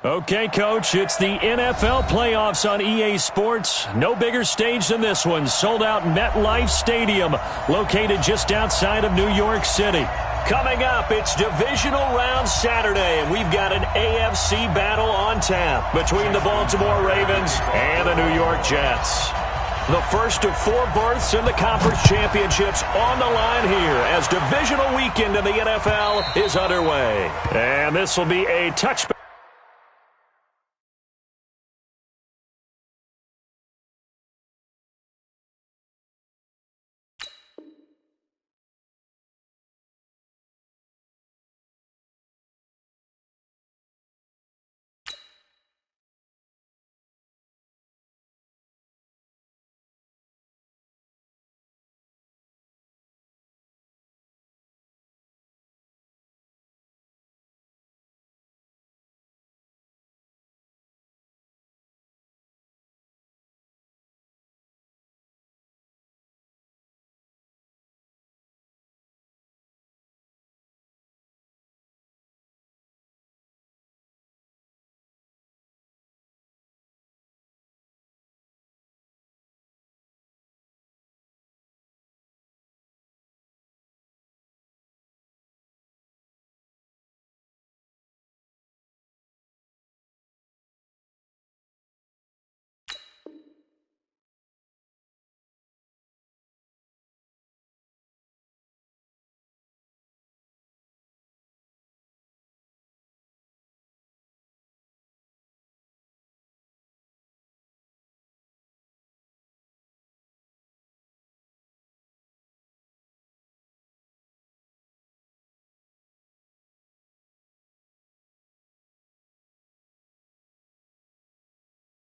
Okay, Coach, it's the NFL playoffs on EA Sports. No bigger stage than this one. Sold out MetLife Stadium, located just outside of New York City. Coming up, it's divisional round Saturday, and we've got an AFC battle on tap between the Baltimore Ravens and the New York Jets. The first of 4 berths in the conference championships on the line here as divisional weekend in the NFL is underway. And this will be a touchback.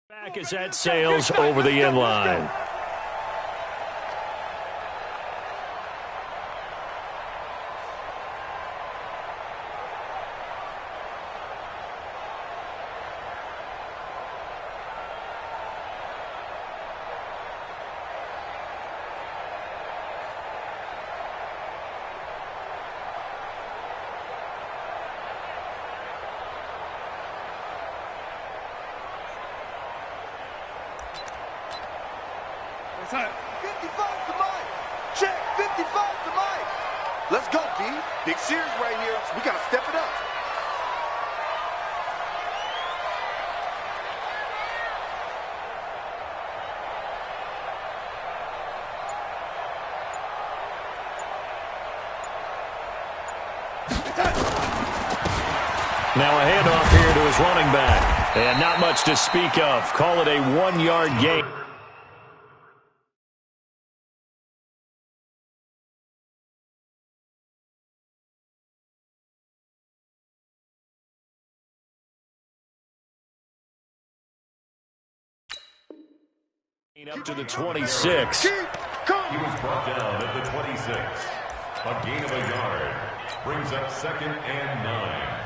Back as that sails over the end line. Time. 55 to Mike. Check. 55 to Mike. Let's go, D. Big series right here. So we got to step it up. Now a handoff here to his running back. And not much to speak of. Call it a 1-yard gain. Up to the 26. He was brought down at the 26. A gain of a yard. Brings up 2nd and 9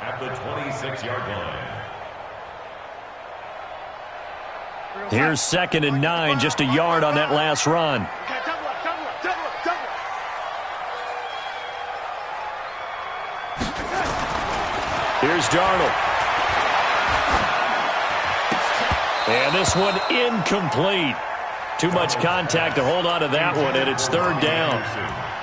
at the 26-yard line. Here's 2nd and 9, just a yard on that last run. Here's Darnold. And this one incomplete. Too much contact to hold on to that one, and it's 3rd down.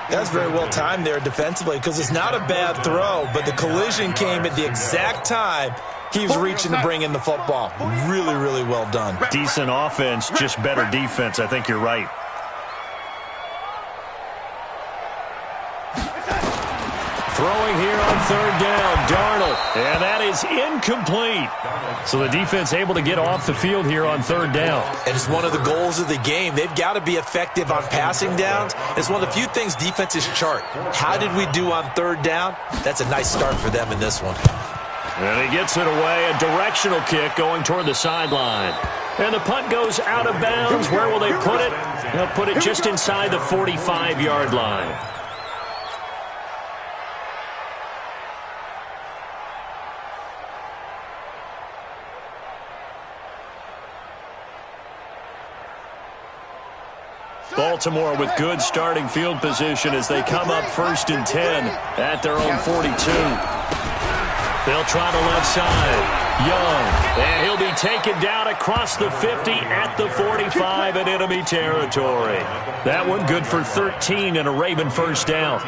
That's very well timed there defensively because it's not a bad throw, but the collision came at the exact time he was reaching to bring in the football. Really, really well done. Decent offense, just better defense. I think you're right. Throwing here on 3rd down, Darnold. And that is incomplete. So the defense able to get off the field here on 3rd down. And it's one of the goals of the game. They've got to be effective on passing downs. It's one of the few things defenses chart. How did we do on 3rd down? That's a nice start for them in this one. And he gets it away, a directional kick going toward the sideline. And the punt goes out of bounds. Where will they put it? They'll put it just inside the 45-yard line. Baltimore with good starting field position as they come up 1st and 10 at their own 42. They'll try the left side. Young, and he'll be taken down across the 50 at the 45 in enemy territory. That one good for 13 and a Raven first down.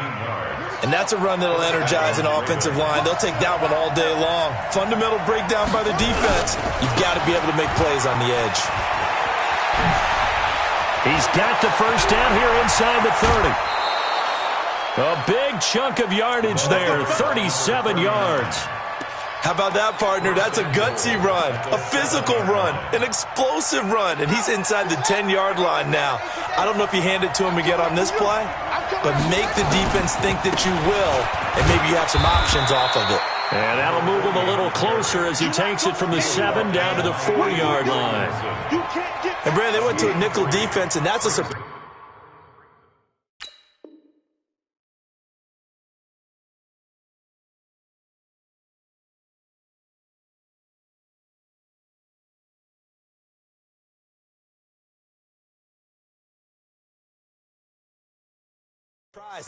And that's a run that'll energize an offensive line. They'll take that one all day long. Fundamental breakdown by the defense. You've got to be able to make plays on the edge. He's got the first down here inside the 30. A big chunk of yardage there, 37 yards. How about that, partner? That's a gutsy run, a physical run, an explosive run, and he's inside the 10-yard line now. I don't know if you hand it to him again on this play, but make the defense think that you will, and maybe you have some options off of it. And that'll move him a little closer as he takes it from the 7 down to the 4-yard line. And, Brandon, they went to a nickel defense, and that's a surprise.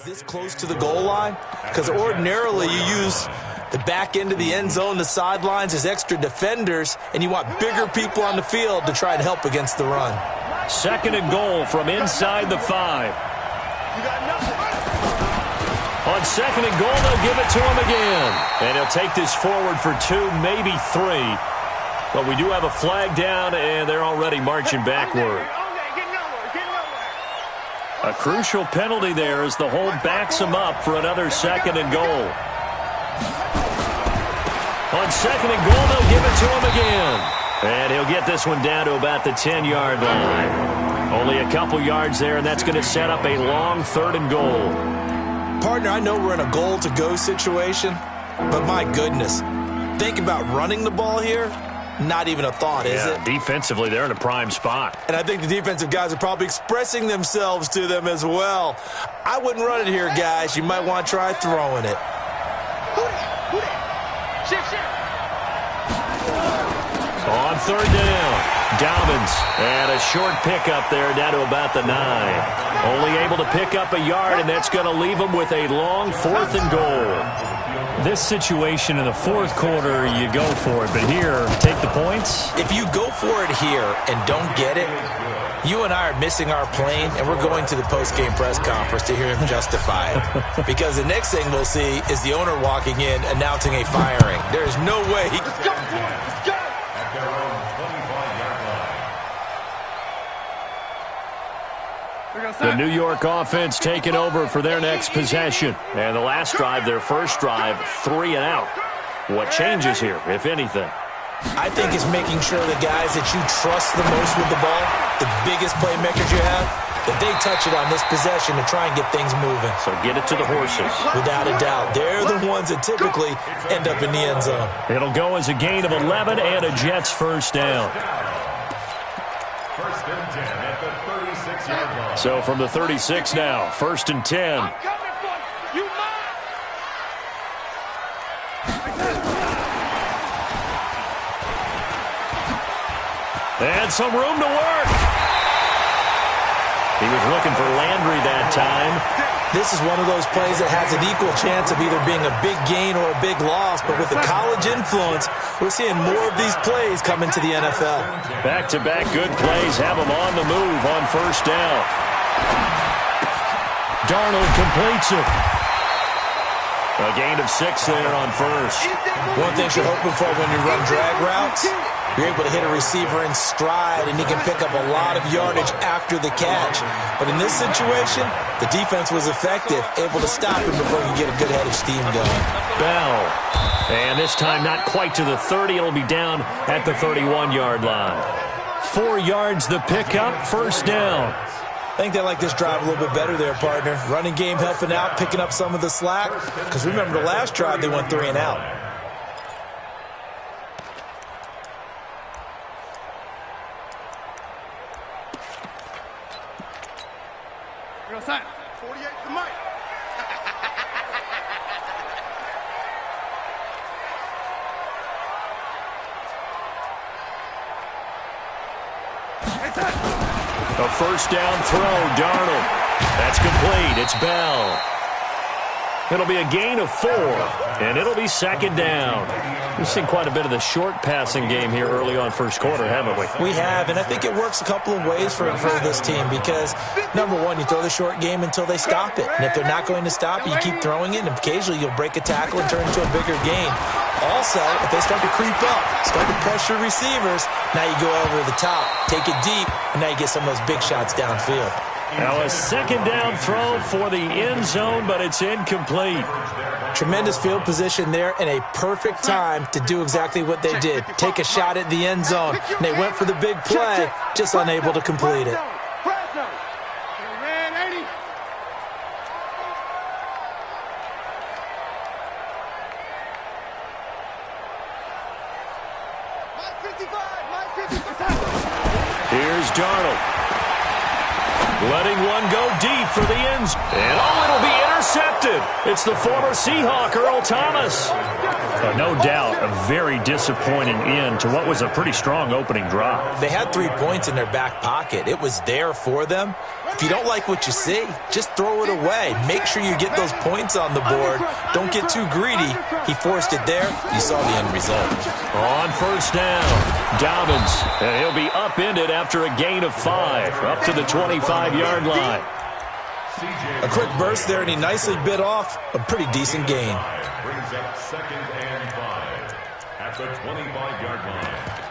This close to the goal line, because ordinarily you use the back end of the end zone, the sidelines as extra defenders, and you want bigger people on the field to try and help against the run. 2nd and goal from inside the 5. On 2nd and goal, they'll give it to him again. And he'll take this forward for 2, maybe 3. But we do have a flag down, and they're already marching backward. A crucial penalty there as the hold backs him up for another 2nd and goal. On 2nd and goal, they'll give it to him again. And he'll get this one down to about the 10-yard line. Only a couple yards there, and that's going to set up a long 3rd and goal. Partner, I know we're in a goal-to-go situation, but my goodness, think about running the ball here. Not even a thought, is it? Defensively, they're in a prime spot. And I think the defensive guys are probably expressing themselves to them as well. I wouldn't run it here, guys. You might want to try throwing it. On 3rd down, Dobbins, and a short pickup there down to about the 9. Only able to pick up a yard, and that's going to leave him with a long 4th and goal. This situation in the 4th quarter, you go for it. But here, take the points. If you go for it here and don't get it, you and I are missing our plane, and we're going to the post-game press conference to hear him justify it. Because the next thing we'll see is the owner walking in announcing a firing. There is no way he can go for it. Let's go! At their own 25-yard line. The New York offense taking over for their next possession. And the last drive, their first drive, 3 and out. What changes here, if anything? I think it's making sure the guys that you trust the most with the ball, the biggest playmakers you have, that they touch it on this possession to try and get things moving. So get it to the horses. Without a doubt. They're the ones that typically end up in the end zone. It'll go as a gain of 11 and a Jets first down. 1st and 10 at the 36-yard line. So from the 36 now, 1st and 10. And some room to work. He was looking for Landry that time. This is one of those plays that has an equal chance of either being a big gain or a big loss, but with the college influence, we're seeing more of these plays come into the NFL. Back-to-back good plays have him on the move on 1st down. Darnold completes it. A gain of 6 there on 1st. One thing you're hoping for when you run drag routes, you're able to hit a receiver in stride, and he can pick up a lot of yardage after the catch. But in this situation, the defense was effective, able to stop him before he get a good head of steam going. Bell. And this time not quite to the 30. It'll be down at the 31-yard line. 4 yards the pickup, 1st down. I think they like this drive a little bit better there, partner. Running game helping out, picking up some of the slack. Because remember, the last drive they went 3 and out. Real sign. 48 to Mike. Hey, A first down throw, Darnold. That's complete. It's Bell. It'll be a gain of 4, and it'll be second down. We've seen quite a bit of the short passing game here early on first quarter, haven't we? We have, and I think it works a couple of ways for this team because, number one, you throw the short game until they stop it. And if they're not going to stop it, you keep throwing it, and occasionally you'll break a tackle and turn into a bigger gain. Also, if they start to creep up, start to pressure receivers, now you go over the top, take it deep, and now you get some of those big shots downfield. Now a second down throw for the end zone, but it's incomplete. Tremendous field position there and a perfect time to do exactly what they did. Take a shot at the end zone. And they went for the big play, just unable to complete it. Here's Darnold. Letting one go deep for the ends. And it'll be intercepted. It's the former Seahawk, Earl Thomas. No doubt, a very disappointing end to what was a pretty strong opening drive. They had 3 points in their back pocket. It was there for them. If you don't like what you see, just throw it away. Make sure you get those points on the board. Don't get too greedy. He forced it there. You saw the end result. On first down, Dobbins. And he'll be upended after a gain of 5, up to the 25-yard line. A quick burst there, and he nicely bit off a pretty decent gain. Brings up second and 5 at the 25-yard line.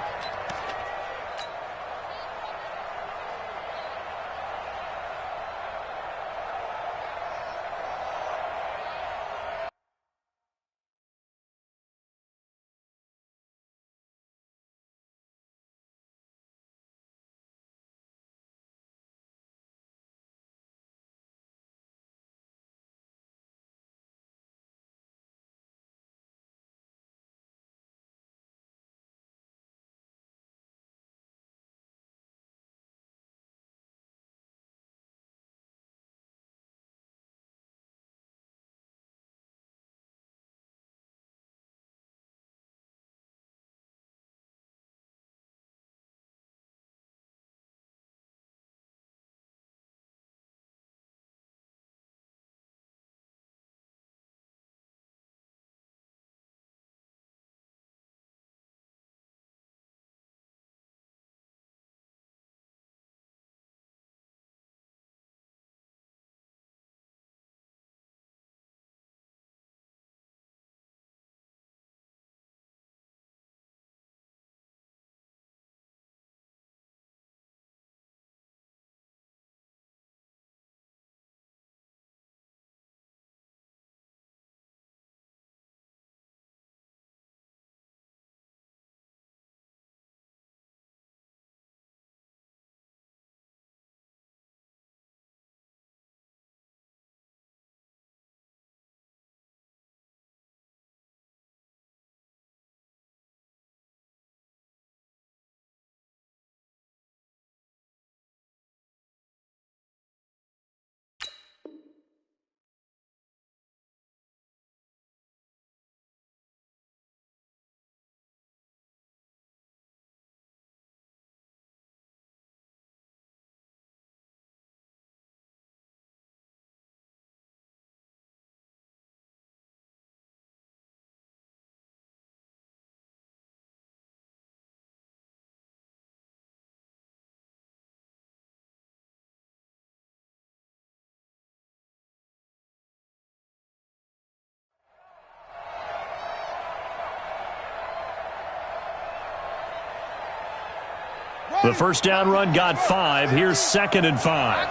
The first down run got 5. Here's second and 5.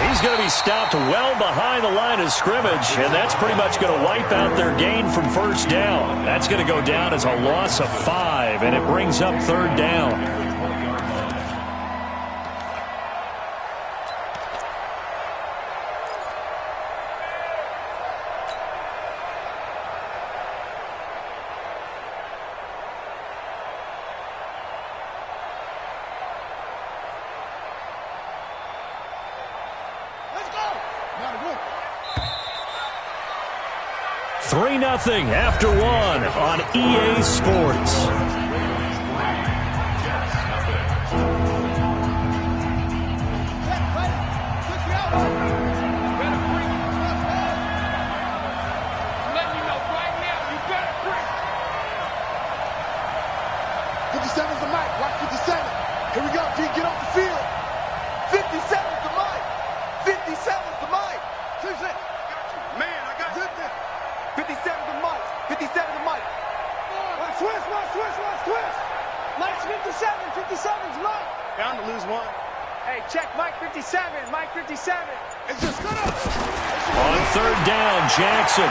He's going to be stopped well behind the line of scrimmage, and that's pretty much going to wipe out their gain from first down. That's going to go down as a loss of 5, and it brings up third down. Nothing after 1 on EA Sports. 57's the mic. Watch 57. Here we go. G, get off the field. 57's the mic. 57's the mic. Man, I got you. 57's the mic. 57's the mic. Twist. Mike's 57. 57's Mike. Bound to lose one. Hey, check Mike 57. Mike 57. It's just good up. On third down, Jackson.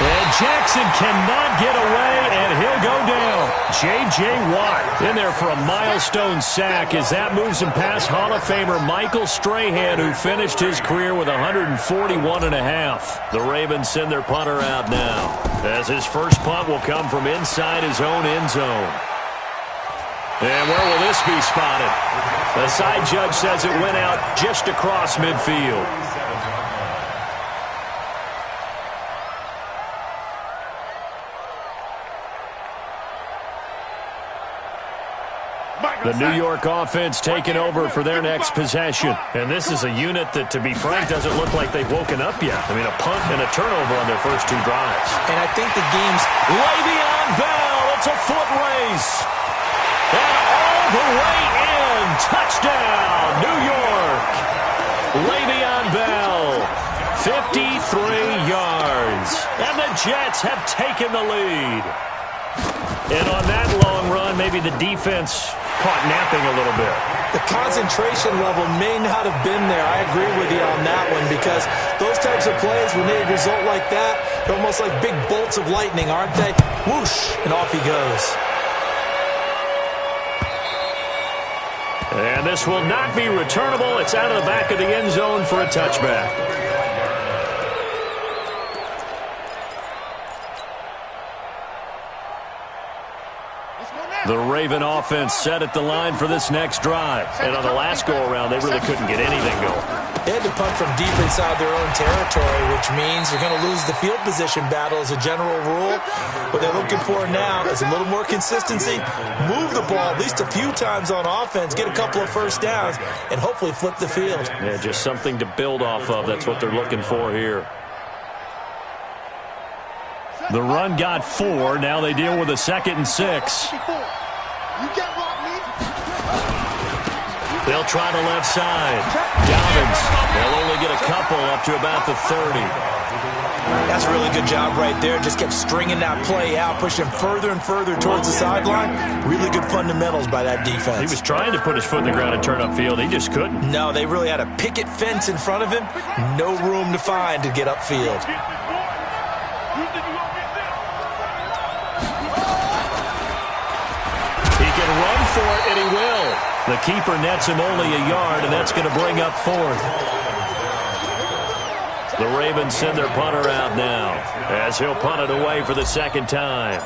And Jackson cannot get away, and he'll go down. J.J. Watt in there for a milestone sack as that moves him past Hall of Famer Michael Strahan, who finished his career with 141.5. The Ravens send their punter out now, as his first punt will come from inside his own end zone. And where will this be spotted? The side judge says it went out just across midfield. The New York offense taking over for their next possession. And this is a unit that, to be frank, doesn't look like they've woken up yet. I mean, a punt and a turnover on their first two drives. And I think the game's Le'Veon Bell. It's a foot race. And all the way in. Touchdown, New York. Le'Veon Bell, 53 yards. And the Jets have taken the lead. And on that long run, maybe the defense caught napping a little bit. The concentration level may not have been there. I agree with you on that one, because those types of plays, when they result like that, they're almost like big bolts of lightning, aren't they? Whoosh, and off he goes. And this will not be returnable. It's out of the back of the end zone for a touchback. The Raven offense set at the line for this next drive. And on the last go-around, they really couldn't get anything going. They had to punt from deep inside their own territory, which means you're going to lose the field position battle as a general rule. What they're looking for now is a little more consistency, move the ball at least a few times on offense, get a couple of first downs, and hopefully flip the field. Yeah, just something to build off of. That's what they're looking for here. The run got 4. Now they deal with a 2nd and 6. They'll try the left side. Dobbins, they'll only get a couple up to about the 30. That's a really good job right there. Just kept stringing that play out, pushing further and further towards the sideline. Really good fundamentals by that defense. He was trying to put his foot in the ground and turn upfield. He just couldn't. No, they really had a picket fence in front of him. No room to find to get upfield. He can run for it, and he will. The keeper nets him only a yard, and that's going to bring up 4th. The Ravens send their punter out now, as he'll punt it away for the 2nd time.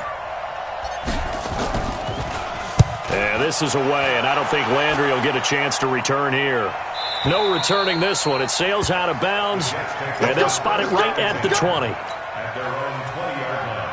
And this is away, and I don't think Landry will get a chance to return here. No returning this one. It sails out of bounds, and they'll spot it right at the 20. At their own 20-yard line.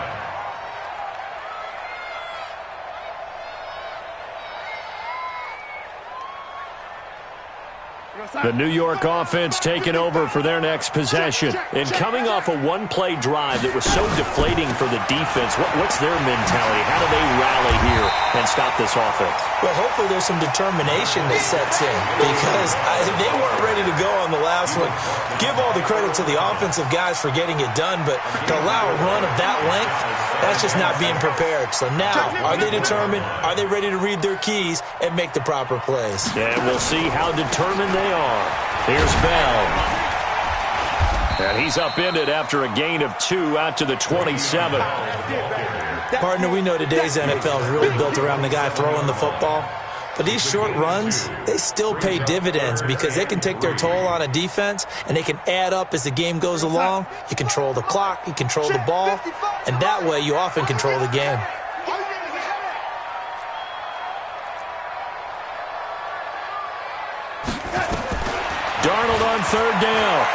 The New York offense taking over for their next possession. And coming off a one-play drive that was so deflating for the defense, what's their mentality? How do they rally here and stop this offense? Well, hopefully there's some determination that sets in, because they weren't ready to go on the last one. Give all the credit to the offensive guys for getting it done, but to allow a run of that length, that's just not being prepared. So now, are they determined? Are they ready to read their keys and make the proper plays? And we'll see how determined they are. Here's Bell. And he's upended after a gain of 2 out to the 27. Partner, we know today's NFL is really built around the guy throwing the football. But these short runs, they still pay dividends, because they can take their toll on a defense, and they can add up as the game goes along. You control the clock, you control the ball, and that way you often control the game. Darnold on 3rd down.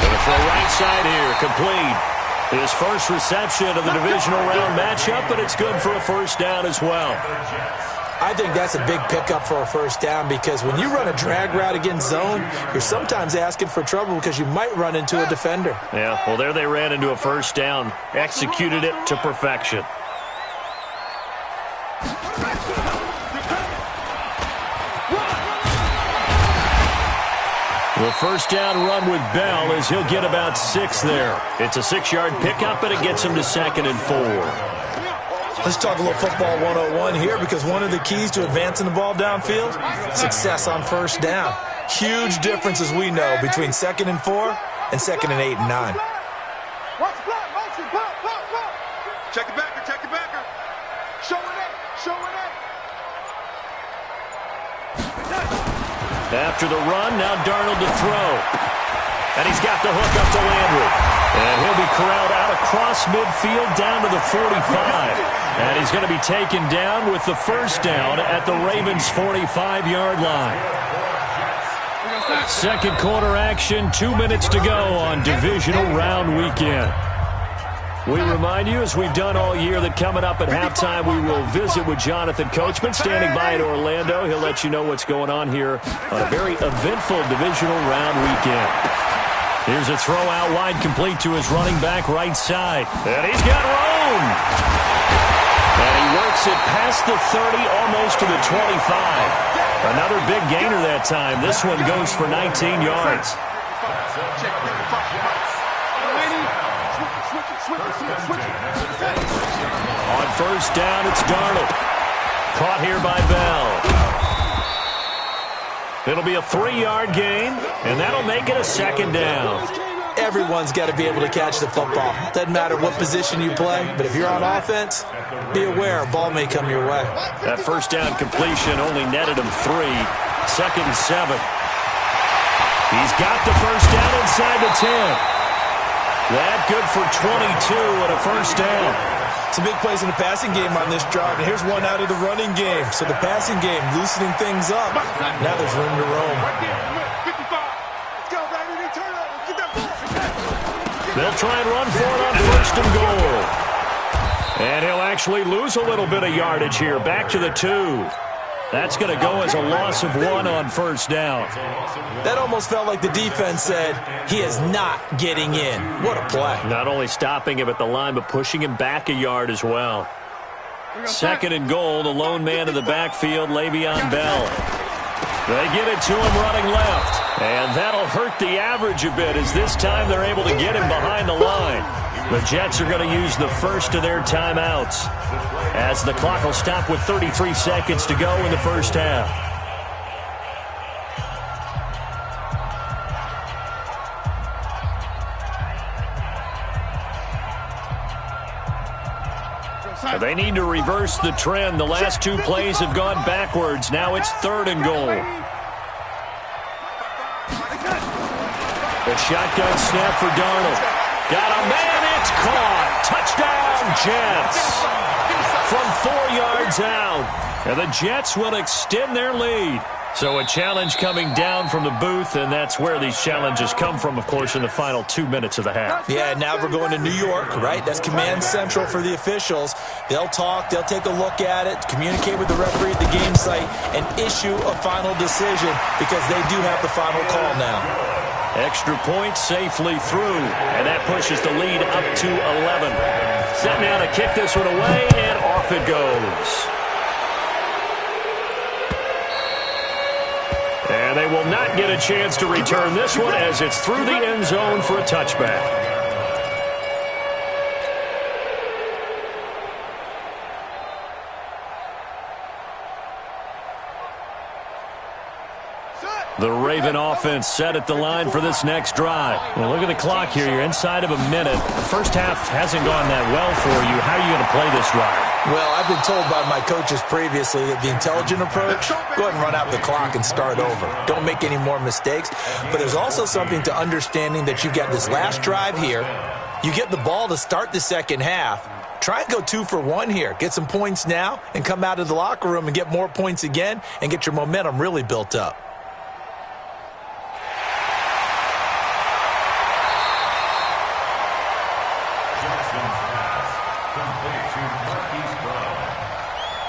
And for a right side here, complete. His first reception of the divisional round matchup, but it's good for a first down as well. I think that's a big pickup for a first down because when you run a drag route against zone, you're sometimes asking for trouble because you might run into a defender. Yeah, well, there they ran into a first down. Executed it to perfection. The first down run with Bell is he'll get about 6 there. It's a 6-yard pickup, and it gets him to 2nd and 4. Let's talk a little football 101 here because one of the keys to advancing the ball downfield, success on first down. Huge difference, as we know, between 2nd and 4 and 2nd and 8 and 9. Check the backer, check the backer. Show an 8, show an 8. After the run, now Darnold to throw. And he's got the hook up to Landry. And he'll be corralled out across midfield down to the 45. And he's going to be taken down with the first down at the Ravens' 45-yard line. Second quarter action, 2 minutes to go on divisional round weekend. We remind you, as we've done all year, that coming up at halftime, we will visit with Jonathan Coachman, standing by in Orlando. He'll let you know what's going on here on a very eventful divisional round weekend. Here's a throw out wide, complete to his running back right side. And he's got room. And he works it past the 30, almost to the 25. Another big gainer that time. This one goes for 19 yards. On first down, it's Darnold. Caught here by Bell. It'll be a 3-yard gain, and that'll make it a 2nd down. Everyone's got to be able to catch the football. Doesn't matter what position you play, but if you're on offense, be aware a ball may come your way. That first down completion only netted him 3. 2nd and 7. He's got the first down inside the 10. That good for 22 and a first down. Some big plays in the passing game on this drive, and here's one out of the running game. So the passing game loosening things up. Now there's room to roam. They'll try and run for it on first and goal. And he'll actually lose a little bit of yardage here. Back to the 2. That's going to go as a loss of 1 on first down. That almost felt like the defense said, he is not getting in. What a play. Not only stopping him at the line, but pushing him back a yard as well. 2nd and goal, the lone man in the backfield, Le'Veon Bell. They get it to him running left. And that'll hurt the average a bit as this time they're able to get him behind the line. The Jets are going to use the first of their timeouts as the clock will stop with 33 seconds to go in the first half. They need to reverse the trend. The last 2 plays have gone backwards. Now it's 3rd and goal. The shotgun snap for Darnold. Got a man, it's caught. Touchdown, Jets. From 4 yards out. And the Jets will extend their lead. So a challenge coming down from the booth, and that's where these challenges come from, of course, in the final 2 minutes of the half. Yeah, now we're going to New York, right? That's command central for the officials. They'll talk, they'll take a look at it, communicate with the referee at the game site, and issue a final decision because they do have the final call now. Extra point safely through, and that pushes the lead up to 11. Set now to kick this one away, and off it goes. And they will not get a chance to return this one as it's through the end zone for a touchback. The Raven offense set at the line for this next drive. Well, look at the clock here. You're inside of a minute. The first half hasn't gone that well for you. How are you going to play this drive? Well, I've been told by my coaches previously that the intelligent approach, go ahead and run out the clock and start over. Don't make any more mistakes. But there's also something to understanding that you get this last drive here. You get the ball to start the second half. Try and go 2 for 1 here. Get some points now and come out of the locker room and get more points again and get your momentum really built up.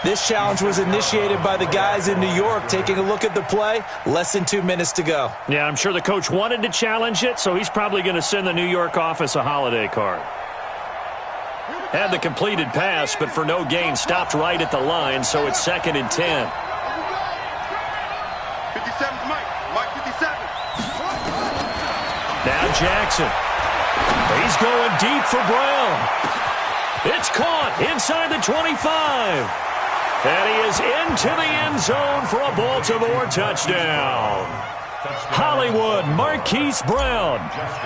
This challenge was initiated by the guys in New York. Taking a look at the play, less than 2 minutes to go. Yeah, I'm sure the coach wanted to challenge it, so he's probably going to send the New York office a holiday card. Had the completed pass, but for no gain, stopped right at the line, so it's 2nd and 10. 57's Mike. Mike 57. Now Jackson. He's going deep for Brown. It's caught inside the 25. And he is into the end zone for a Baltimore touchdown. Hollywood Marquise Brown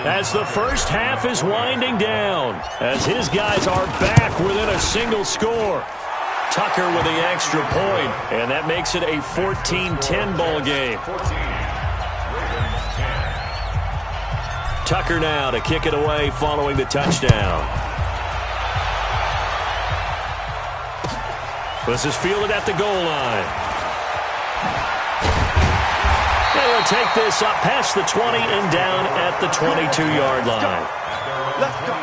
as the first half is winding down, as his guys are back within a single score. Tucker with the extra point, and that makes it a 14-10 ball game. Tucker now to kick it away following the touchdown. This is fielded at the goal line. They'll take this up past the 20 and down at the 22-yard line. Let's go.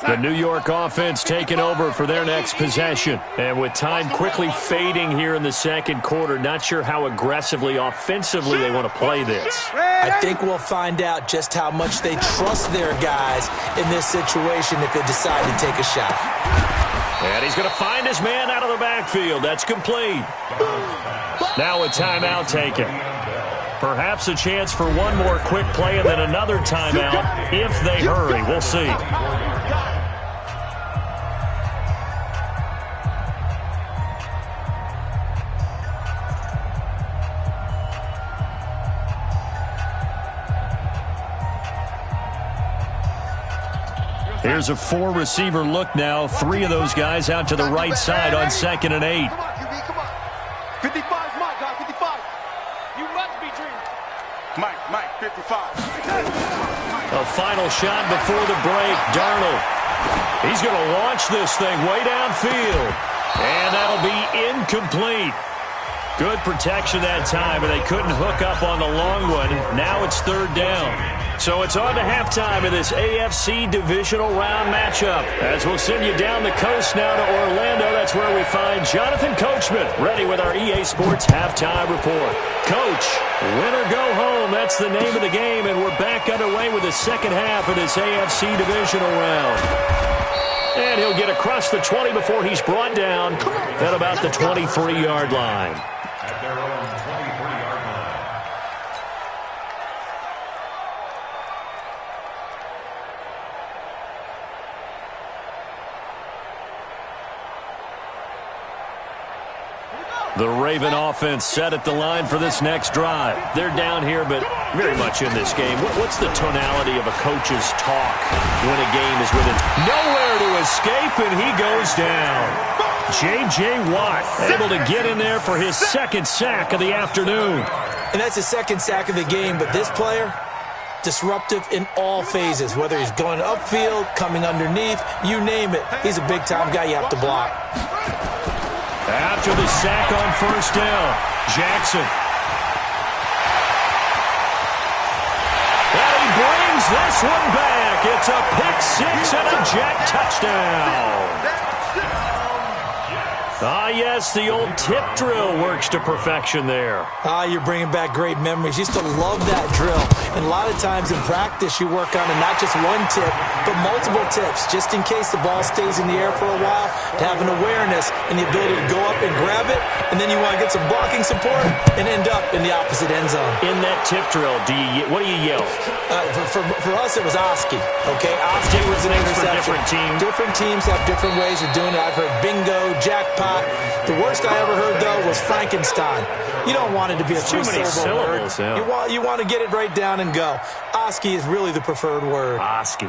The New York offense taking over for their next possession. And with time quickly fading here in the second quarter, not sure how aggressively, offensively they want to play this. I think we'll find out just how much they trust their guys in this situation if they decide to take a shot. And he's going to find his man out of the backfield. That's complete. Now a timeout taken. Perhaps a chance for one more quick play and then another timeout if they hurry. We'll see. Here's a 4-receiver look now. 3 of those guys out to the right side on 2nd and 8. Come on, QB, come on. 55's Mike, guys, 55. You must be dreaming. Mike, 55. A final shot before the break. Darnold. He's going to launch this thing way downfield. And that'll be incomplete. Good protection that time, and they couldn't hook up on the long one. Now it's 3rd down. So it's on to halftime of this AFC divisional round matchup. As we'll send you down the coast now to Orlando, that's where we find Jonathan Coachman, ready with our EA Sports halftime report. Coach, win or go home, that's the name of the game, and we're back underway with the second half of this AFC divisional round. And he'll get across the 20 before he's brought down at about the 23-yard line. At their own 23-yard line. The Raven offense set at the line for this next drive. They're down here, but very much in this game. What's the tonality of a coach's talk when a game is within nowhere to escape, and he goes down? J.J. Watt able to get in there for his 2nd sack of the afternoon. And that's his 2nd sack of the game, but this player, disruptive in all phases, whether he's going upfield, coming underneath, you name it. He's a big-time guy you have to block. After the sack on 1st down, Jackson. And he brings this one back. It's a pick-6 and a Jack touchdown. Ah, yes, the old tip drill works to perfection there. Ah, you're bringing back great memories. Used to love that drill. And a lot of times in practice, you work on it, not just one tip, but multiple tips, just in case the ball stays in the air for a while, to have an awareness and the ability to go up and grab it, and then you want to get some blocking support and end up in the opposite end zone. In that tip drill, what do you yell? For us, it was Oski. Okay, Oski was an interception. Different teams. Different teams have different ways of doing it. I've heard bingo, jackpot. The worst I ever heard, though, was Frankenstein. You don't want it to be a three-syllable word. Yeah. You want to get it right down and go. Oski is really the preferred word. Oski.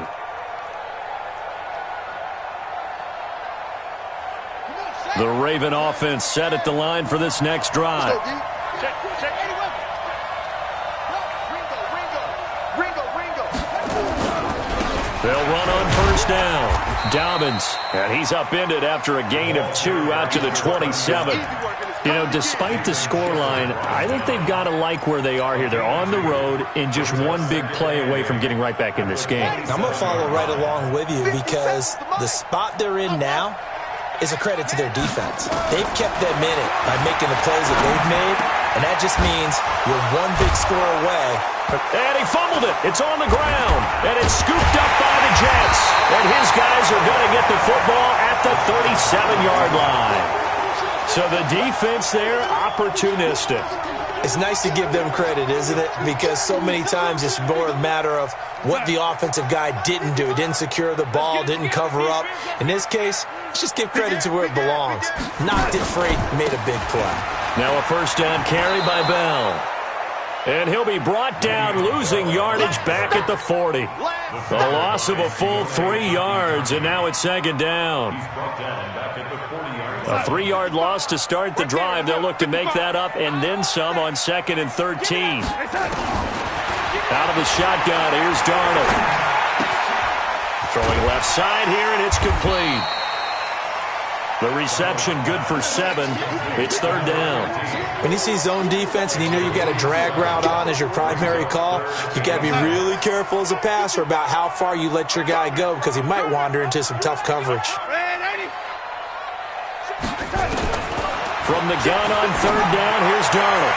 The Raven offense set at the line for this next drive. They'll run on first down. Dobbins, and he's upended after a gain of 2 out to the 27. You know, despite the scoreline, I think they've got to like where they are here. They're on the road and just one big play away from getting right back in this game. I'm going to follow right along with you because the spot they're in now is a credit to their defense. They've kept them in it by making the plays that they've made, and that just means you're one big score away. And he fumbled it. It's on the ground, and it's scooped up by the Jets. And his guys are going to get the football at the 37-yard line. So the defense there, opportunistic. It's nice to give them credit, isn't it? Because so many times it's more a matter of what the offensive guy didn't do. He didn't secure the ball, didn't cover up. In this case, let's just give credit to where it belongs. Knocked it free, made a big play. Now a first down carry by Bell. And he'll be brought down, losing yardage back at the 40. A loss of a full 3 yards, and now it's second down. A 3-yard loss to start the drive. They'll look to make that up and then some on 2nd and 13. Out of the shotgun, here's Darnold. Throwing left side here, and it's complete. The reception good for 7. It's third down. When you see zone defense and you know you got a drag route on as your primary call, you got to be really careful as a passer about how far you let your guy go because he might wander into some tough coverage. From the gun on third down, here's Darnold.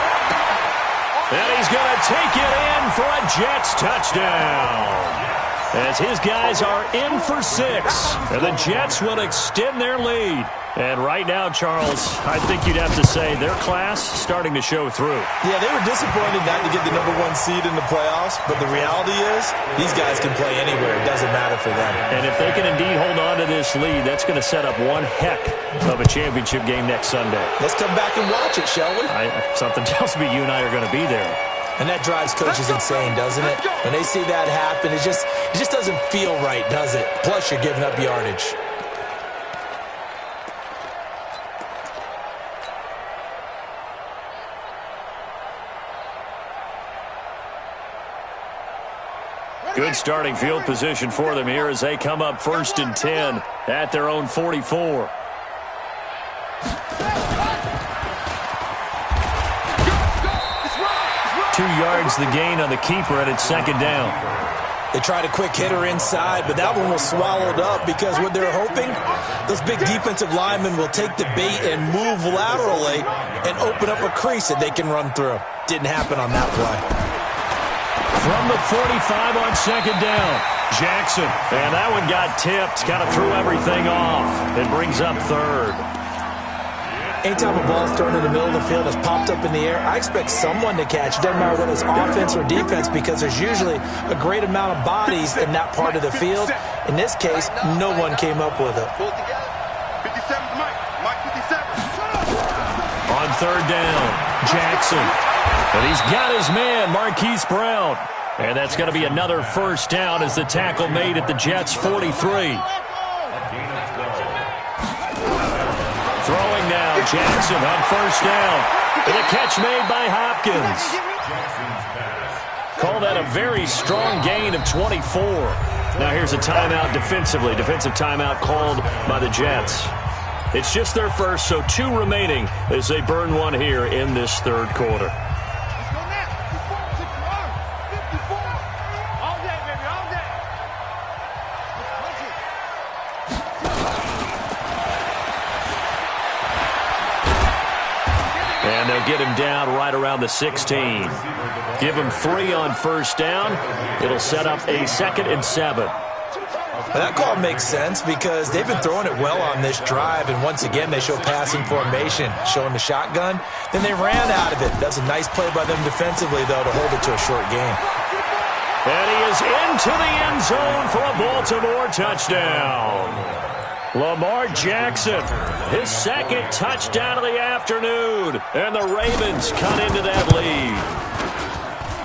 And he's going to take it in for a Jets touchdown. As his guys are in for 6. And the Jets will extend their lead. And right now, Charles, I think you'd have to say their class starting to show through. Yeah, they were disappointed not to get the #1 seed in the playoffs, but the reality is these guys can play anywhere. It doesn't matter for them. And if they can indeed hold on to this lead, that's going to set up one heck of a championship game next Sunday. Let's come back and watch it, shall we? Something tells me you and I are going to be there. And that drives coaches insane, doesn't it? When they see that happen, it just doesn't feel right, does it? Plus, you're giving up yardage. Good starting field position for them here as they come up 1st and 10 at their own 44. Two yards the gain on the keeper, and it's second down. They tried a quick hitter inside, but that one was swallowed up because what they're hoping, those big defensive linemen will take the bait and move laterally and open up a crease that they can run through. Didn't happen on that play. From the 45 on second down, Jackson. And that one got tipped, kind of threw everything off. It brings up third. Anytime a ball's thrown in the middle of the field, it's popped up in the air, I expect someone to catch. It doesn't matter whether it's offense or defense because there's usually a great amount of bodies in that part of the field. In this case, no one came up with it. 57's Mike 57. On third down, Jackson. And he's got his man, Marquise Brown. And that's going to be another first down as the tackle made at the Jets' 43. Throwing now, Jackson on first down. And a catch made by Hopkins. Call that a very strong gain of 24. Now here's a timeout defensively. Defensive timeout called by the Jets. It's just their first, so 2 remaining as they burn one here in this third quarter. And they'll get him down right around the 16. Give him 3 on first down. It'll set up a 2nd and 7. Well, that call makes sense because they've been throwing it well on this drive, and once again they show passing formation, showing the shotgun. Then they ran out of it. That's a nice play by them defensively, though, to hold it to a short game. And he is into the end zone for a Baltimore touchdown. Lamar Jackson, his 2nd touchdown of the afternoon, and the Ravens cut into that lead.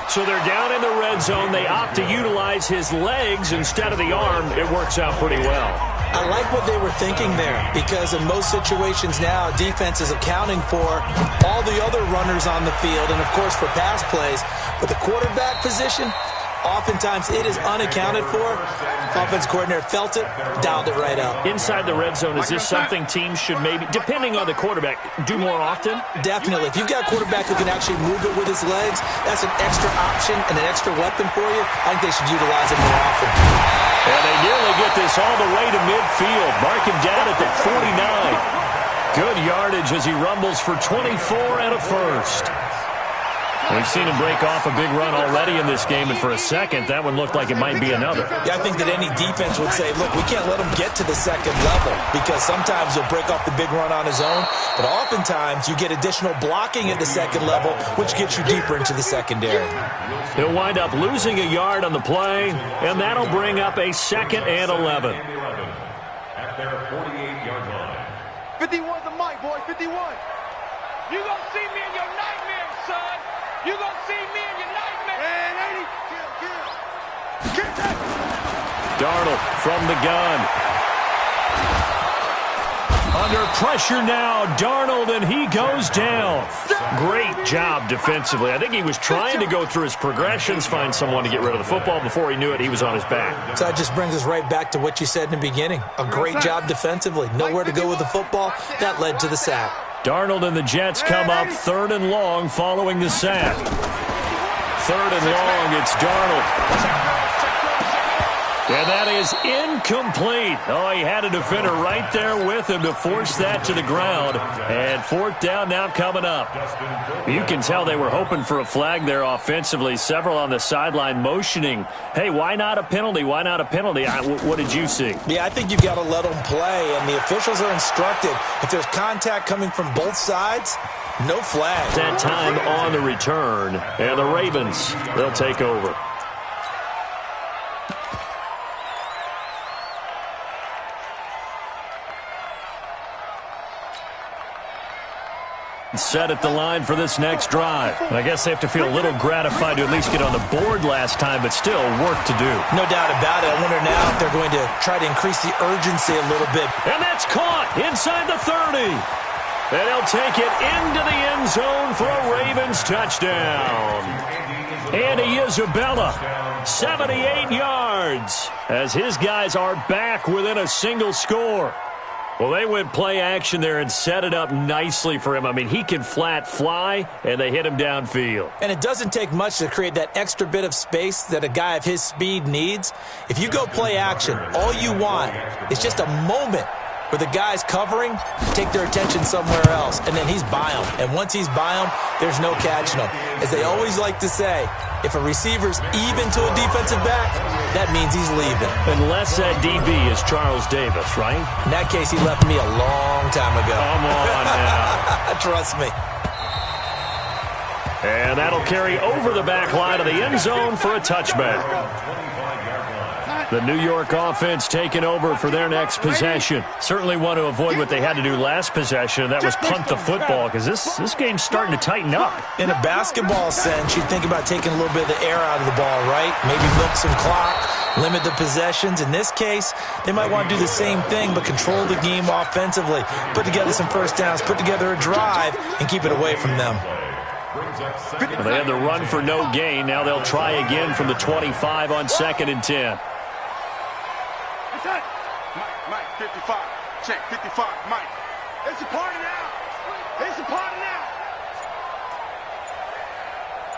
So they're down in the red zone. They opt to utilize his legs instead of the arm. It works out pretty well. I like what they were thinking there because in most situations now, defense is accounting for all the other runners on the field and, of course, for pass plays. But the quarterback position, Oftentimes, it is unaccounted for. Offense coordinator felt it, dialed it right up. Inside the red zone, is this something teams should maybe, depending on the quarterback, do more often? Definitely. If you've got a quarterback who can actually move it with his legs, that's an extra option and an extra weapon for you. I think they should utilize it more often. And they nearly get this all the way to midfield. Mark him down at the 49. Good yardage as he rumbles for 24 and a first. We've seen him break off a big run already in this game, and for a second, that one looked like it might be another. Yeah, I think that any defense would say, look, we can't let him get to the second level, because sometimes he'll break off the big run on his own, but oftentimes you get additional blocking at the second level, which gets you deeper into the secondary. He'll wind up losing a yard on the play, and that'll bring up a 2nd and 11. At their 48-yard line. 51's the mic, boy, 51. You gonna see me in your nightmares, son. You gonna see me in your nightmares. And 80. Kill. Get that. Darnold from the gun. Under pressure now, Darnold, and he goes down. Great job defensively. I think he was trying to go through his progressions, find someone to get rid of the football. Before he knew it, he was on his back. So that just brings us right back to what you said in the beginning. A great job defensively. Nowhere to go with the football. That led to the sack. Darnold and the Jets come up 3rd and long following the sack. 3rd and long, it's Darnold. And that is incomplete. Oh, he had a defender right there with him to force that to the ground. And 4th down now coming up. You can tell they were hoping for a flag there offensively. Several on the sideline motioning, hey, why not a penalty? Why not a penalty? What did you see? Yeah, I think you've got to let them play, and the officials are instructed. If there's contact coming from both sides, no flag. That time on the return, and the Ravens, they'll take over. Set at the line for this next drive. I guess they have to feel a little gratified to at least get on the board last time, but still work to do. No doubt about it. I wonder now if they're going to try to increase the urgency a little bit. And that's caught inside the 30. And he'll take it into the end zone for a Ravens touchdown. Andy Isabella, 78 yards, as his guys are back within a single score. Well, they went play action there and set it up nicely for him. I mean, he can flat fly, and they hit him downfield. And it doesn't take much to create that extra bit of space that a guy of his speed needs. If you go play action, all you want is just a moment where the guys covering take their attention somewhere else, and then he's by him. And once he's by him, there's no catching him. As they always like to say, if a receiver's even to a defensive back, that means he's leaving. Unless that DB is Charles Davis, right? In that case, he left me a long time ago. Come on now. Trust me. And that'll carry over the back line of the end zone for a touchback. The New York offense taking over for their next possession. Certainly want to avoid what they had to do last possession. That was punt the football, because this game's starting to tighten up. In a basketball sense, you'd think about taking a little bit of the air out of the ball, right? Maybe milk some clock, limit the possessions. In this case, they might want to do the same thing, but control the game offensively. Put together some first downs, put together a drive, and keep it away from them. Well, they had the run for no gain. Now they'll try again from the 25 on 2nd and 10. Mike, 55. Check, 55. Mike. It's a party now. It's a party now.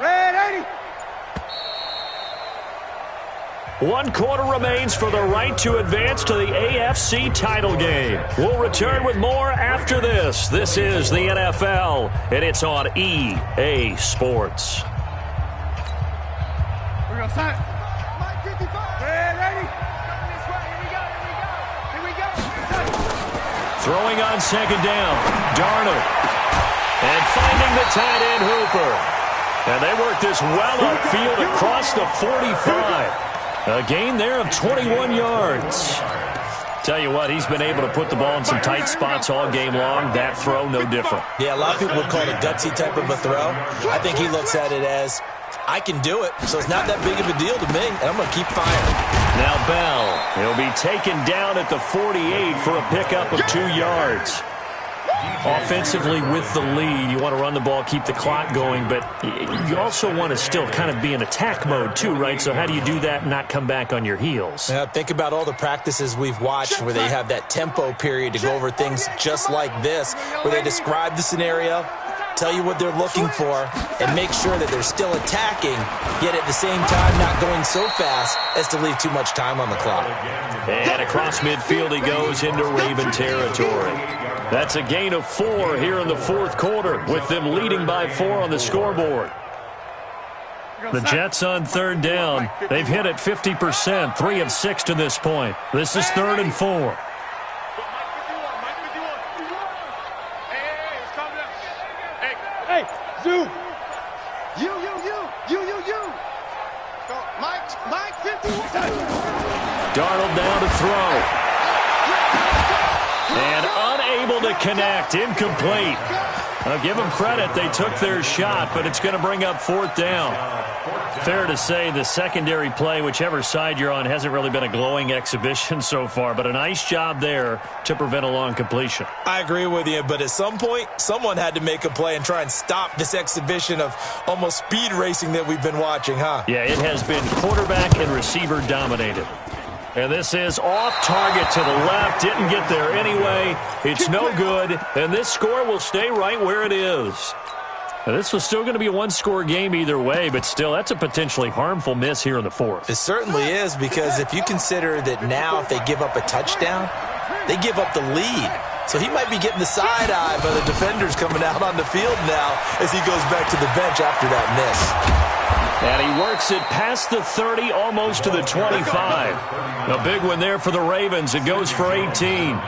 Red 80. 1 quarter remains for the right to advance to the AFC title game. We'll return with more after this. This is the NFL, and it's on EA Sports. We're going to sign. Mike 55. Red 80. Throwing on 2nd down, Darnold. And finding the tight end Hooper. And they work this well upfield across the 45. A gain there of 21 yards. Tell you what, he's been able to put the ball in some tight spots all game long. That throw, no different. Yeah, a lot of people would call it a gutsy type of a throw. I think he looks at it as, I can do it, so it's not that big of a deal to me, and I'm going to keep firing. Now Bell, he'll be taken down at the 48 for a pickup of 2 yards. Offensively with the lead, you want to run the ball, keep the clock going, but you also want to still kind of be in attack mode too, right? So how do you do that and not come back on your heels? Yeah, think about all the practices we've watched where they have that tempo period to go over things just like this, where they describe the scenario, tell you what they're looking for, and make sure that they're still attacking, yet at the same time not going so fast as to leave too much time on the clock. And across midfield he goes into Raven territory. That's a gain of 4 here in the fourth quarter, with them leading by 4 on the scoreboard. The Jets on third down. They've hit it 50%, 3 of 6 to this point. This is 3rd and 4. Hey, Zoo. You. Go, Mike, 51. Darnold down to throw. And unable to connect. Incomplete. I'll give them credit. They took their shot, but it's going to bring up 4th down. Fair to say the secondary play, whichever side you're on, hasn't really been a glowing exhibition so far, but a nice job there to prevent a long completion. I agree with you, but at some point, someone had to make a play and try and stop this exhibition of almost speed racing that we've been watching, huh? Yeah, it has been quarterback and receiver dominated. And this is off target to the left. Didn't get there anyway. It's no good. And this score will stay right where it is. Now, this was still going to be a one-score game either way, but still, that's a potentially harmful miss here in the fourth. It certainly is, because if you consider that now if they give up a touchdown, they give up the lead. So he might be getting the side eye by the defenders coming out on the field now as he goes back to the bench after that miss. And he works it past the 30, almost to the 25. A big one there for the Ravens. It goes for 18.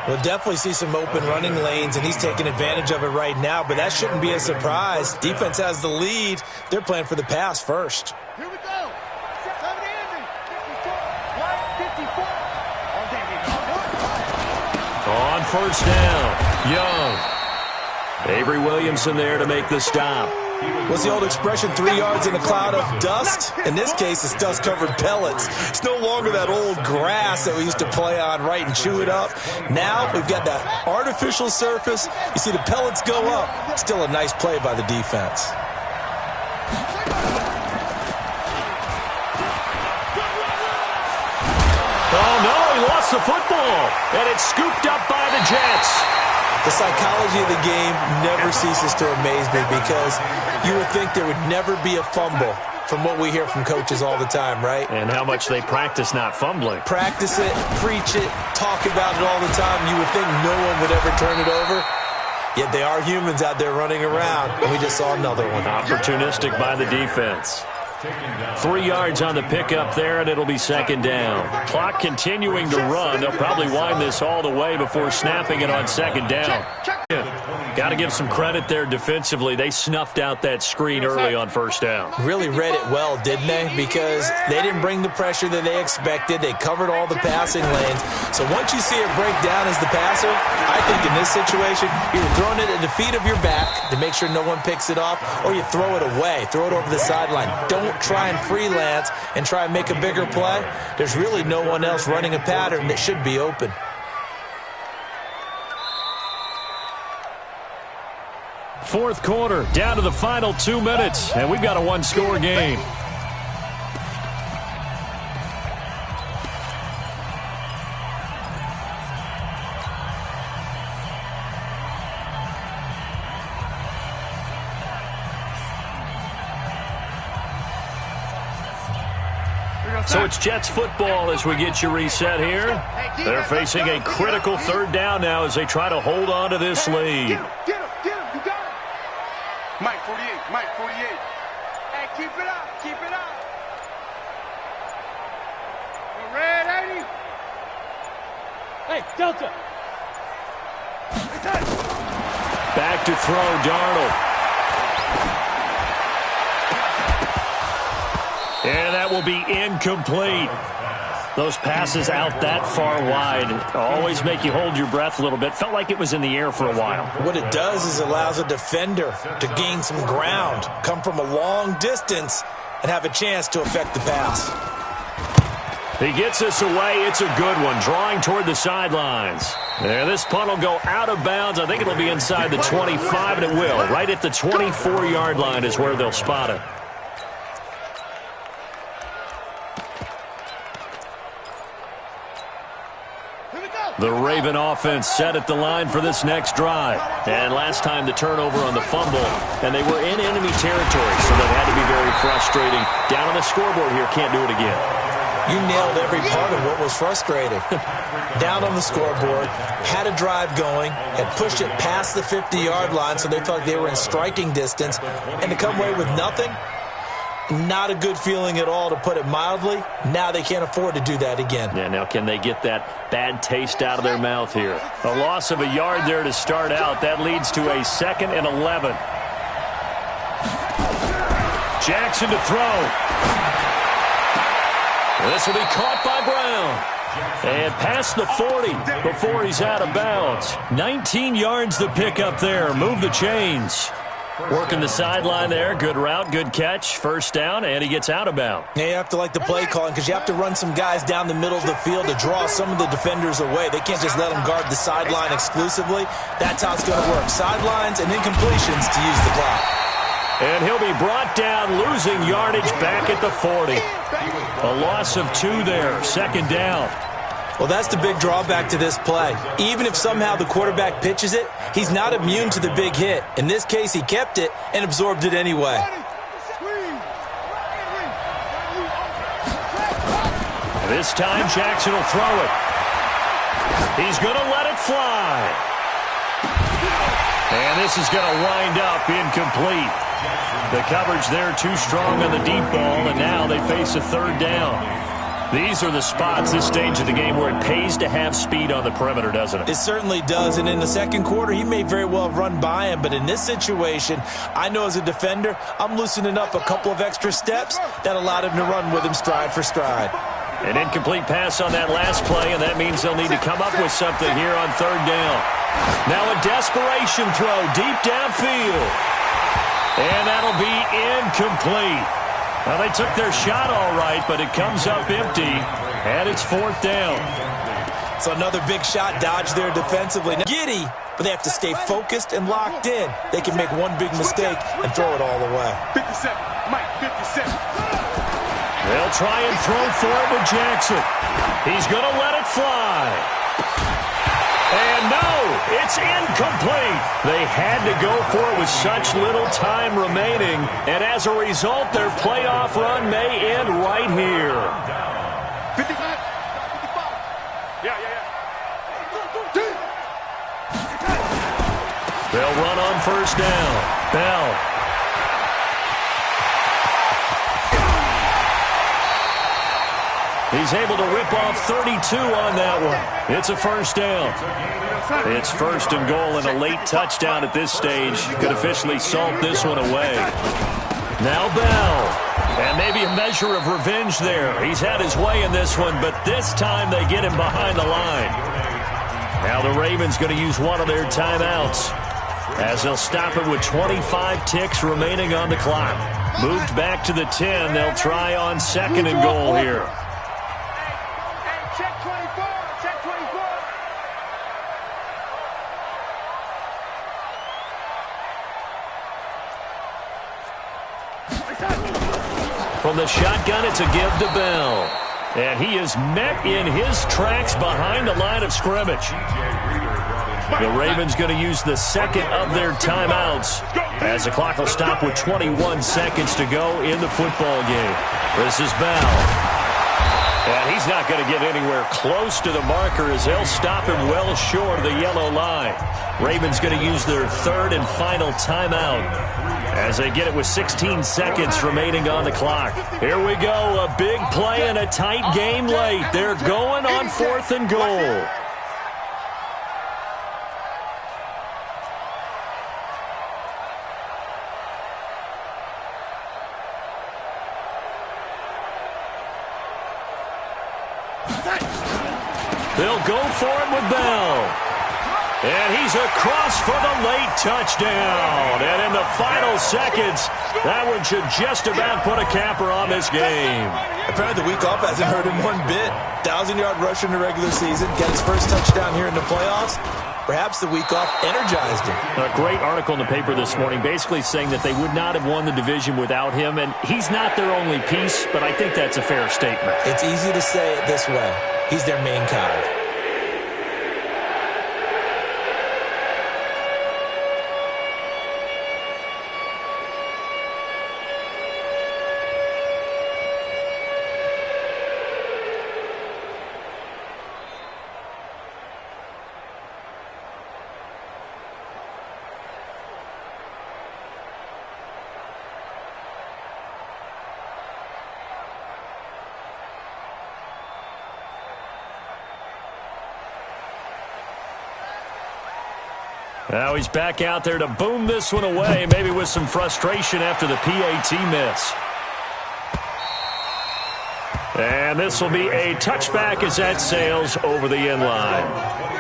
We'll definitely see some open running lanes, and he's taking advantage of it right now, but that shouldn't be a surprise. Defense has the lead. They're playing for the pass first. Here we go. 54. On first down, Young. Avery Williamson there to make the stop. What's the old expression, 3 yards in a cloud of dust? In this case, it's dust-covered pellets. It's no longer that old grass that we used to play on, right, and chew it up. Now we've got that artificial surface. You see the pellets go up. Still a nice play by the defense. Oh, no, he lost the football, and it's scooped up by the Jets. The psychology of the game never ceases to amaze me, because you would think there would never be a fumble from what we hear from coaches all the time, right? And how much they practice not fumbling. Practice it, preach it, talk about it all the time. You would think no one would ever turn it over. Yet they are humans out there running around, and we just saw another one. Opportunistic by the defense. 3 yards on the pickup there, and it'll be second down. Clock continuing to run. They'll probably wind this all the way before snapping it on second down. Got to give some credit there defensively. They snuffed out that screen early on first down. Really read it well, didn't they? Because they didn't bring the pressure that they expected. They covered all the passing lanes. So once you see it break down as the passer, I think in this situation, you're throwing it at the feet of your back to make sure no one picks it off, or you throw it away, throw it over the sideline. Don't try and freelance and try and make a bigger play. There's really no one else running a pattern that should be open. Fourth quarter, down to the final 2 minutes, and we've got a one-score game. So it's Jets football as we get you reset here. They're facing a critical third down now as they try to hold on to this lead. Get him, you got him. Mike 48. Hey, keep it up. Red 80. Hey, Delta. Back to throw, Darnold. And that will be incomplete. Those passes out that far wide always make you hold your breath a little bit. Felt like it was in the air for a while. What it does is allows a defender to gain some ground, come from a long distance, and have a chance to affect the pass. He gets this away. It's a good one, drawing toward the sidelines. There, this punt will go out of bounds. I think it'll be inside the 25, and it will. Right at the 24-yard line is where they'll spot it. The Raven offense set at the line for this next drive. And last time the turnover on the fumble, and they were in enemy territory, so that had to be very frustrating. Down on the scoreboard here, can't do it again. You nailed every part of what was frustrating. Down on the scoreboard, had a drive going, had pushed it past the 50-yard line, so they felt like they were in striking distance, and to come away with nothing, not a good feeling at all, to put it mildly. Now they can't afford to do that again. Yeah, now can they get that bad taste out of their mouth here? A loss of a yard there to start out. That leads to a 2nd and 11. Jackson to throw. This will be caught by Brown. And past the 40 before he's out of bounds. 19 yards to pick up there. Move the chains. Working the sideline there. Good route, good catch. First down, and he gets out of bounds. Yeah, you have to like the play calling because you have to run some guys down the middle of the field to draw some of the defenders away. They can't just let them guard the sideline exclusively. That's how it's going to work. Sidelines and incompletions to use the clock. And he'll be brought down, losing yardage back at the 40. A loss of 2 there. 2nd down. Well, that's the big drawback to this play. Even if somehow the quarterback pitches it, he's not immune to the big hit. In this case, he kept it and absorbed it anyway. This time, Jackson will throw it. He's going to let it fly. And this is going to wind up incomplete. The coverage there too strong on the deep ball, and now they face a 3rd down. These are the spots, this stage of the game, where it pays to have speed on the perimeter, doesn't it? It certainly does, and in the second quarter, he may very well have run by him, but in this situation, I know as a defender, I'm loosening up a couple of extra steps that allowed him to run with him stride for stride. An incomplete pass on that last play, and that means they'll need to come up with something here on 3rd down. Now a desperation throw deep downfield, and that'll be incomplete. Well, they took their shot all right, but it comes up empty, and it's 4th down. So another big shot dodged there defensively. Now, giddy, but they have to stay focused and locked in. They can make one big mistake and throw it all away. 57, Mike, 57. They'll try and throw for it with Jackson. He's going to let it fly. And no, it's incomplete. They had to go for it with such little time remaining. And as a result, their playoff run may end right here. 55. Yeah. They'll run on 1st down. Bell. He's able to rip off 32 on that one. It's a 1st down. It's 1st and goal, and a late touchdown at this stage could officially salt this one away. Now Bell. And maybe a measure of revenge there. He's had his way in this one, but this time they get him behind the line. Now the Ravens going to use one of their timeouts, as they'll stop it with 25 ticks remaining on the clock. Moved back to the 10. They'll try on 2nd and goal here. Check 24. Check 24. From the shotgun, it's a give to Bell. And he is met in his tracks behind the line of scrimmage. The Ravens going to use the 2nd of their timeouts, as the clock will stop with 21 seconds to go in the football game. This is Bell. And he's not going to get anywhere close to the marker, as they'll stop him well short of the yellow line. Ravens going to use their 3rd and final timeout, as they get it with 16 seconds remaining on the clock. Here we go, a big play and a tight game late. They're going on 4th and goal. They'll go for it with Bell. And he's across for the late touchdown. And in the final seconds, that one should just about put a capper on this game. Apparently the week off hasn't hurt him one bit. 1,000-yard rusher in the regular season, got his first touchdown here in the playoffs. Perhaps the week off energized him. A great article in the paper this morning basically saying that they would not have won the division without him. And he's not their only piece, but I think that's a fair statement. It's easy to say it this way. He's their main cog. Now he's back out there to boom this one away, maybe with some frustration after the PAT miss. And this will be a touchback as that sails over the end line.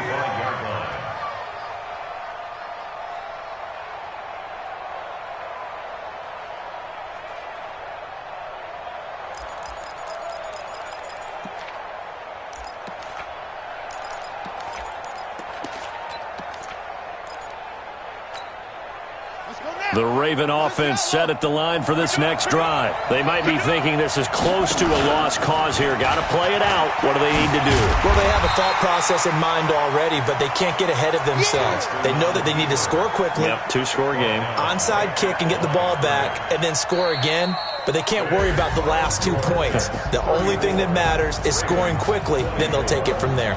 The Raven offense set at the line for this next drive. They might be thinking this is close to a lost cause here. Got to play it out. What do they need to do? Well, they have a thought process in mind already, but they can't get ahead of themselves. They know that they need to score quickly. Yep, two-score game. Onside kick and get the ball back, and then score again. But they can't worry about the last 2 points. The only thing that matters is scoring quickly, then they'll take it from there.